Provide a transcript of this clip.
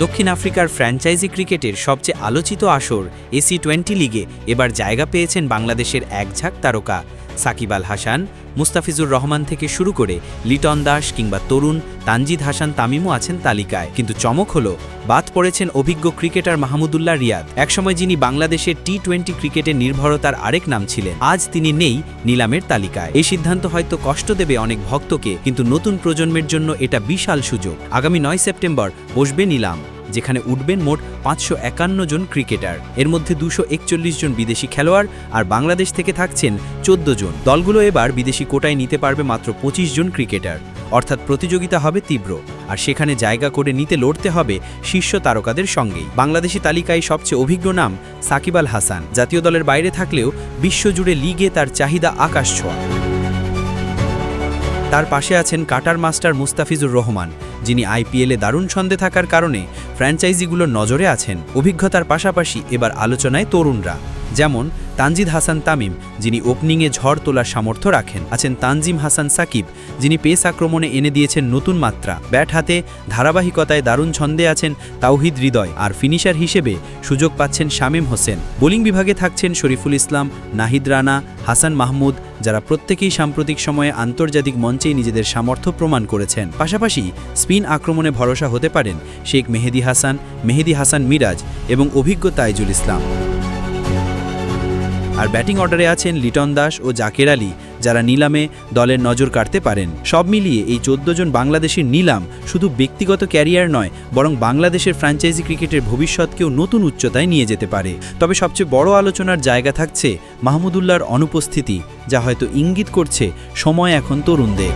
দক্ষিণ আফ্রিকার ফ্র্যাঞ্চাইজি ক্রিকেটের সবচেয়ে আলোচিত আসর AC20 লিগে এবার জায়গা পেয়েছেন বাংলাদেশের একঝাঁক তারকা। সাকিব আল হাসান, মুস্তাফিজুর রহমান থেকে শুরু করে লিটন দাস কিংবা তরুণ তানজিদ হাসান তামিমও আছেন তালিকায়। কিন্তু চমক হলো, বাদ পড়েছেন অভিজ্ঞ ক্রিকেটার মাহমুদুল্লাহ রিয়াদ। একসময় যিনি বাংলাদেশের T20 ক্রিকেটের নির্ভরতার আরেক নাম ছিলেন, আজ তিনি নেই নিলামের তালিকায়। এই সিদ্ধান্ত হয়তো কষ্ট দেবে অনেক ভক্তকে, কিন্তু নতুন প্রজন্মের জন্য এটা বিশাল সুযোগ। আগামী 9 সেপ্টেম্বর বসবে নিলাম, যেখানে উঠবেন মোট 551 জন ক্রিকেটার। এর মধ্যে 241 জন বিদেশি খেলোয়াড় আর বাংলাদেশ থেকে থাকছেন 14 জন। দলগুলো এবার বিদেশি কোটায় নিতে পারবে মাত্র 25 জন ক্রিকেটার, অর্থাৎ প্রতিযোগিতা হবে তীব্র। আর সেখানে জায়গা করে নিতে লড়তে হবে শীর্ষ তারকাদের সঙ্গেই। বাংলাদেশি তালিকায় সবচেয়ে অভিজ্ঞ নাম সাকিব আল হাসান। জাতীয় দলের বাইরে থাকলেও বিশ্বজুড়ে লিগে তার চাহিদা আকাশ ছোঁয়া। তার পাশে আছেন কাটার মাস্টার মুস্তাফিজুর রহমান, যিনি IPL-এ দারুণ ছন্দে থাকার কারণে ফ্র্যাঞ্চাইজিগুলোর নজরে আছেন। অভিজ্ঞতার পাশাপাশি এবার আলোচনায় তরুণরা, যেমন তানজিদ হাসান তামিম, যিনি ওপেনিংয়ে ঝড় তোলার সামর্থ্য রাখেন। আছেন তানজিম হাসান সাকিব, যিনি পেস আক্রমণে এনে দিয়েছেন নতুন মাত্রা। ব্যাট হাতে ধারাবাহিকতায় দারুণ ছন্দে আছেন তাওহিদ হৃদয়, আর ফিনিশার হিসেবে সুযোগ পাচ্ছেন শামীম হোসেন। বোলিং বিভাগে থাকছেন শরীফুল ইসলাম, নাহিদ রানা, হাসান মাহমুদ, যারা প্রত্যেকেই সাম্প্রতিক সময়ে আন্তর্জাতিক মঞ্চেই নিজেদের সামর্থ্য প্রমাণ করেছেন। পাশাপাশি স্পিন আক্রমণে ভরসা হতে পারেন শেখ মেহেদী হাসান মিরাজ এবং অভিজ্ঞ তাইজুল ইসলাম। আর ব্যাটিং অর্ডারে আছেন লিটন দাস ও জাকের আলী, যারা নিলামে দলের নজর কাড়তে পারেন। সব মিলিয়ে এই 14 জন বাংলাদেশের নিলাম শুধু ব্যক্তিগত ক্যারিয়ার নয়, বরং বাংলাদেশের ফ্র্যাঞ্চাইজি ক্রিকেটের ভবিষ্যৎকেও নতুন উচ্চতায় নিয়ে যেতে পারে। তবে সবচেয়ে বড় আলোচনার জায়গা থাকছে মাহমুদুল্লাহর অনুপস্থিতি, যা হয়তো ইঙ্গিত করছে সময় এখন তরুণদের।